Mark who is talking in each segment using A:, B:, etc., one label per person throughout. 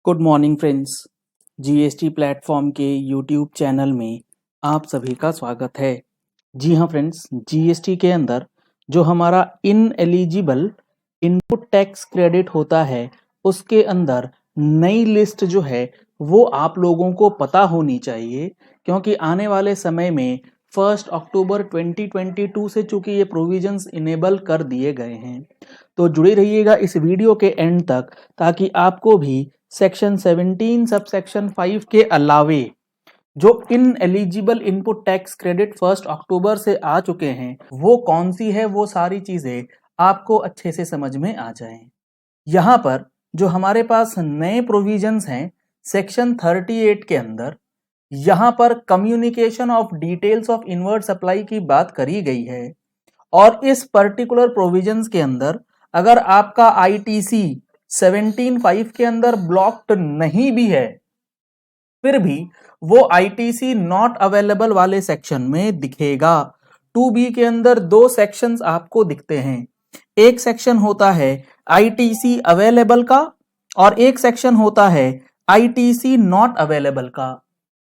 A: Good morning friends. GST platform के YouTube channel में आप सभी का स्वागत है। जी हाँ फ्रेंड्स, जीएसटी के अंदर जो हमारा इनएलिजिबल इनपुट टैक्स क्रेडिट होता है उसके अंदर नई लिस्ट जो है वो आप लोगों को पता होनी चाहिए, क्योंकि आने वाले समय में 1 अक्टूबर 2022 से चूंकि ये प्रोविजंस इनेबल कर दिए गए हैं। तो जुड़े रहिएगा इस वीडियो के एंड तक, ताकि आपको भी सेक्शन 17 सब सेक्शन 5 के अलावे जो in eligible input tax credit 1 अक्टूबर से आ चुके हैं वो कौन सी है, वो सारी चीजें आपको अच्छे से समझ में आ जाएं। यहाँ पर जो हमारे पास नए प्रोविजंस हैं सेक्शन 38 के अंदर, यहाँ पर communication of details of inward supply की बात करी गई है। और इस पर्टिकुलर प्रोविजंस के अंदर अगर आपका आईटीसी 17.5 के अंदर ब्लॉक्ड नहीं भी है, फिर भी वो आईटीसी नॉट अवेलेबल वाले सेक्शन में दिखेगा। 2B के अंदर दो सेक्शंस आपको दिखते हैं, एक सेक्शन होता है आईटीसी अवेलेबल का और एक सेक्शन होता है आईटीसी नॉट अवेलेबल का।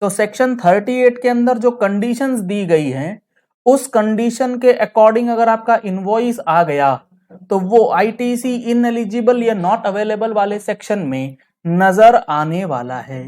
A: तो सेक्शन 38 के अंदर जो कंडीशंस दी गई हैं उस कंडीशन के अकॉर्डिंग अगर आपका इनवॉइस आ गया तो वो आईटीसी इनएलिजिबल या नॉट अवेलेबल वाले सेक्शन में नजर आने वाला है।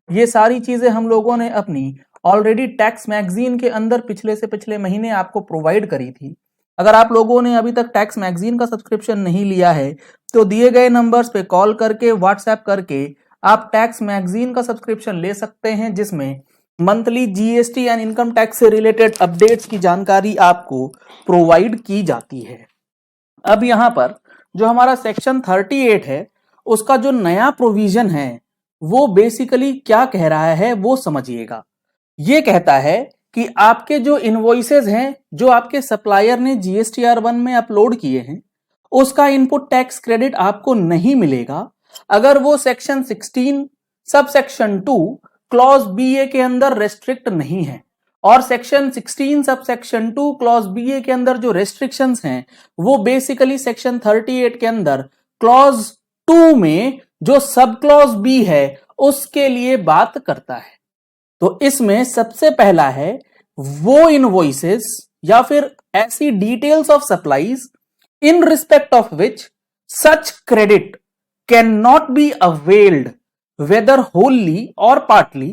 A: ये सारी चीजें हम लोगों ने अपनी ऑलरेडी टैक्स मैगजीन के अंदर पिछले से पिछले महीने आपको प्रोवाइड करी थी। अगर आप लोगों ने अभी तक टैक्स मैगजीन का सब्सक्रिप्शन नहीं लिया है तो दिए गए नंबर्स पे कॉल करके व्हाट्सएप करके आप टैक्स मैगजीन का सब्सक्रिप्शन ले सकते हैं, जिसमें monthly GST and income tax से रिलेटेड अपडेट्स की जानकारी आपको प्रोवाइड की जाती है। अब यहाँ पर जो हमारा सेक्शन 38 है उसका जो नया प्रोविजन है वो बेसिकली क्या कह रहा है वो समझिएगा। ये कहता है कि आपके जो इनवॉइसेस हैं जो आपके सप्लायर ने जीएसटीआर 1 में अपलोड किए हैं उसका इनपुट टैक्स क्रेडिट आपको नहीं मिलेगा अगर वो section 16 sub section 2 clause B ए के अंदर रेस्ट्रिक्ट नहीं है। और section 16 sub section 2 clause B ए के अंदर जो रेस्ट्रिक्शंस हैं वो बेसिकली सेक्शन 38 के अंदर क्लॉज 2 में जो सब क्लॉज बी है उसके लिए बात करता है। तो इसमें सबसे पहला है वो इनवॉइसेस या फिर ऐसी details of supplies in respect of which such credit can not be availed whether wholly or partly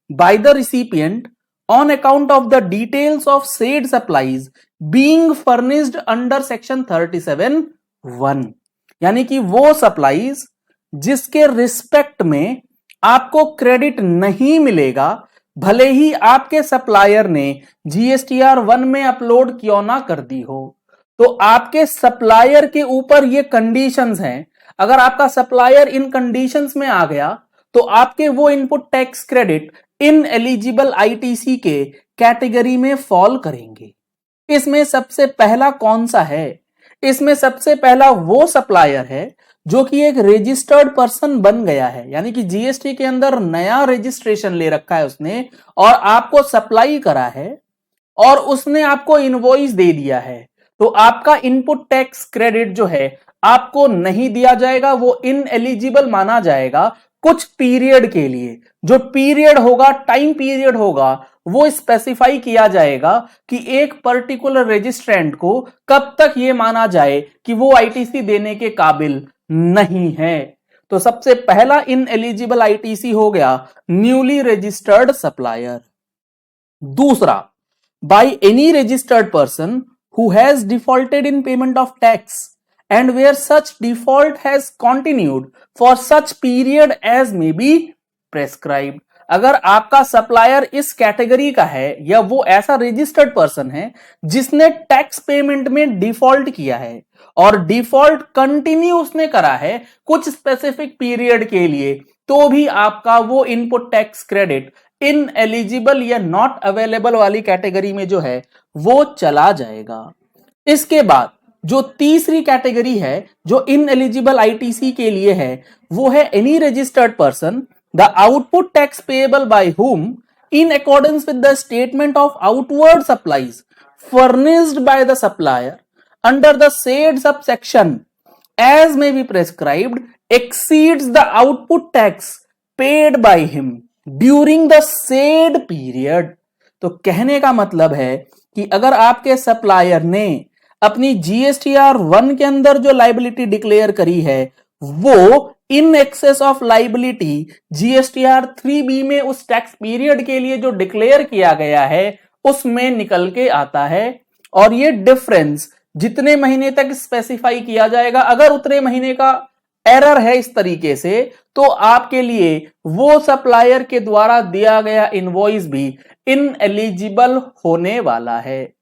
A: by the recipient on account of the details of said supplies being furnished under section 37(1). यानी कि वो supplies जिसके respect में आपको credit नहीं मिलेगा भले ही आपके सप्लायर ने जीएसटीआर 1 में अपलोड क्यों ना कर दी हो। तो आपके सप्लायर के ऊपर ये कंडीशंस हैं, अगर आपका सप्लायर इन कंडीशंस में आ गया तो आपके वो input tax credit in eligible ITC के कैटेगरी में फॉल करेंगे। इसमें सबसे पहला कौन सा है? इसमें सबसे पहला वो सप्लायर है जो कि एक रजिस्टर्ड पर्सन बन गया है, यानी कि जीएसटी के अंदर नया रजिस्ट्रेशन ले रखा है उसने और आपको सप्लाई करा है और उसने आपको इनवॉइस दे दिया है। तो आपका इनपुट टैक्स क्रेडिट जो है आपको नहीं दिया जाएगा, वो इनएलिजिबल माना जाएगा कुछ पीरियड के लिए। जो पीरियड होगा, टाइम पीरियड होगा, वो स्पेसिफाई किया जाएगा कि एक पर्टिकुलर रजिस्ट्रेंट को कब तक ये माना जाए कि वो आईटीसी देने के काबिल नहीं है। तो सबसे पहला इनएलिजिबल आईटीसी हो गया न्यूली रजिस्टर्ड सप्लायर। दूसरा, by any registered person who has defaulted in payment of tax and where such default has continued for such period as may be prescribed। अगर आपका सप्लायर इस कैटेगरी का है या वो ऐसा रजिस्टर्ड पर्सन है जिसने टैक्स पेमेंट में डिफॉल्ट किया है और डिफॉल्ट कंटिन्यू उसने करा है कुछ स्पेसिफिक पीरियड के लिए, तो भी आपका वो input tax credit in eligible या नॉट अवेलेबल वाली कैटेगरी में जो है वो चला जाएगा। इसके बाद जो तीसरी कैटेगरी है जो इनएलिजिबल आईटीसी के लिए है वो है any registered person the output tax payable by whom in accordance with the statement of outward supplies furnished by the supplier under the said subsection as may be prescribed exceeds the output tax paid by him during the said period. तो कहने का मतलब है कि अगर आपके supplier ने अपनी जीएसटीआर 1 के अंदर जो लाइबिलिटी डिक्लेयर करी है वो in excess of liability GSTR 3B में उस टैक्स पीरियड के लिए जो डिक्लेयर किया गया है उसमें निकल के आता है, और ये डिफरेंस जितने महीने तक स्पेसिफाई किया जाएगा, अगर उतने महीने का एरर है इस तरीके से तो आपके लिए वो सप्लायर के द्वारा दिया गया इनवॉइस भी इनएलिजिबल होने वाला है।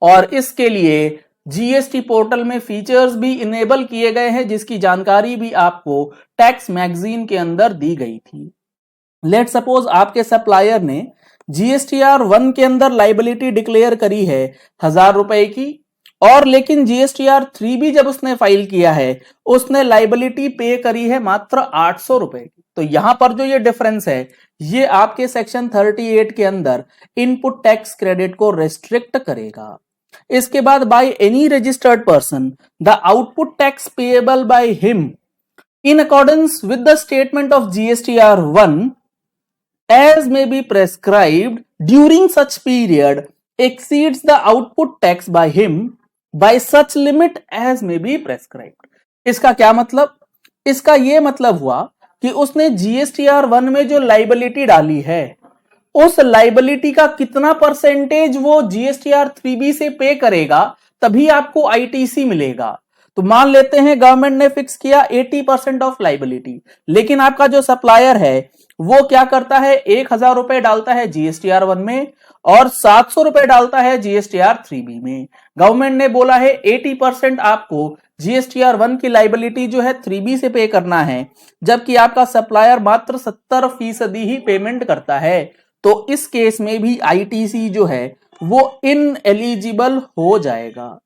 A: और इसके लिए जीएसटी पोर्टल में फीचर्स भी इनेबल किए गए हैं जिसकी जानकारी भी आपको टैक्स मैगजीन के अंदर दी गई थी। लेट सपोज आपके सप्लायर ने जीएसटीआर 1 के अंदर लाइबिलिटी डिक्लेयर करी है 1000 रुपए की, और लेकिन जीएसटीआर 3B जब उसने फाइल किया है उसने लाइबिलिटी पे करी है मात्र 800 रुपए की। तो यहां पर जो ये डिफरेंस है ये आपके सेक्शन 38 के अंदर इनपुट टैक्स क्रेडिट को रेस्ट्रिक्ट करेगा। इसके बाद by any registered person the output tax payable by him in accordance with the statement of GSTR 1 as may be prescribed during such period exceeds the output tax by him by such limit as may be prescribed। इसका क्या मतलब? इसका यह मतलब हुआ कि उसने GSTR 1 में जो लाइबिलिटी डाली है उस लाइबिलिटी का कितना परसेंटेज वो जीएसटीआर 3B से पे करेगा तभी आपको आईटीसी मिलेगा। तो मान लेते हैं गवर्नमेंट ने फिक्स किया 80% ऑफ लाइबिलिटी, लेकिन आपका जो सप्लायर है वो क्या करता है 1000 रुपए डालता है जीएसटीआर 1 में और 700 रुपए डालता है जीएसटीआर 3B में। गवर्नमेंट ने बोला है 80% आपको जीएसटीआर 1 की लाइबिलिटी जो है 3B से पे करना है, जबकि आपका सप्लायर मात्र 70% ही पेमेंट करता है। तो इस केस में भी आईटीसी जो है वो इनएलिजिबल हो जाएगा।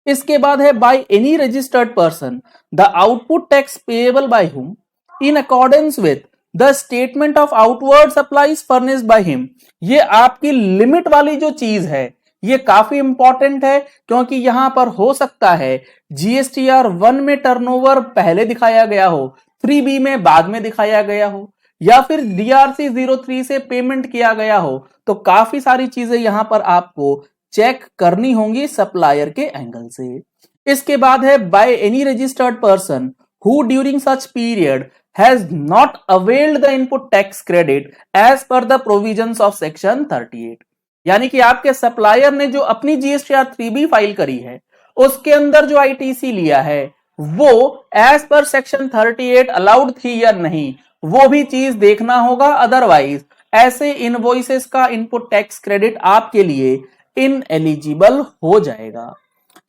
A: इसके बाद है by any registered person the output tax payable by whom in accordance with the statement of outward supplies furnished by him. ये आपकी लिमिट वाली जो चीज है ये काफी इंपॉर्टेंट है, क्योंकि यहां पर हो सकता है जीएसटीआर 1 में टर्नओवर पहले दिखाया गया हो, 3B में बाद में दिखाया गया हो, या फिर DRC 03 से पेमेंट किया गया हो। तो काफी सारी चीजें यहां पर आपको चेक करनी होंगी सप्लायर के एंगल से। इसके बाद है by any registered person who during such period has not availed the input tax credit as per the provisions of section 38। यानी कि आपके सप्लायर ने जो अपनी जीएसटीआर 3B फाइल करी है उसके अंदर जो आईटीसी लिया है वो एज पर सेक्शन 38 अलाउड थी या नहीं वो भी चीज देखना होगा, अदरवाइज ऐसे इनवॉइसेस का इनपुट टैक्स क्रेडिट आपके लिए इनएलिजिबल हो जाएगा।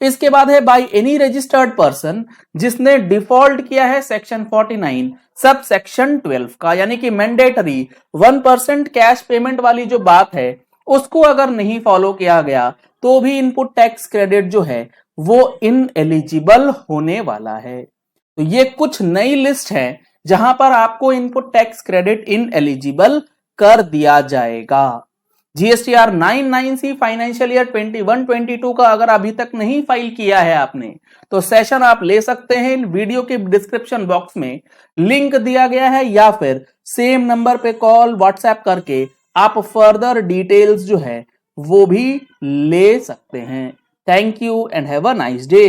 A: इसके बाद है बाय एनी रजिस्टर्ड पर्सन जिसने डिफॉल्ट किया है सेक्शन 49 सब सेक्शन 12 का, यानी कि मैंडेटरी 1% कैश पेमेंट वाली जो बात है उसको अगर नहीं फॉलो किया गया तो भी इनपुट टैक्स क्रेडिट जो है वो इनएलिजिबल होने वाला है। तो ये कुछ नई लिस्ट है जहां पर आपको इनपुट टैक्स क्रेडिट इनएलिजिबल कर दिया जाएगा। जीएसटीआर 99C फाइनेंशियल ईयर 21-22 का अगर अभी तक नहीं फाइल किया है आपने तो सेशन आप ले सकते हैं। वीडियो के डिस्क्रिप्शन बॉक्स में लिंक दिया गया है, या फिर सेम नंबर पे कॉल व्हाट्सएप करके आप फर्दर डिटेल्स जो है वो भी ले सकते हैं। Thank you and have a nice day.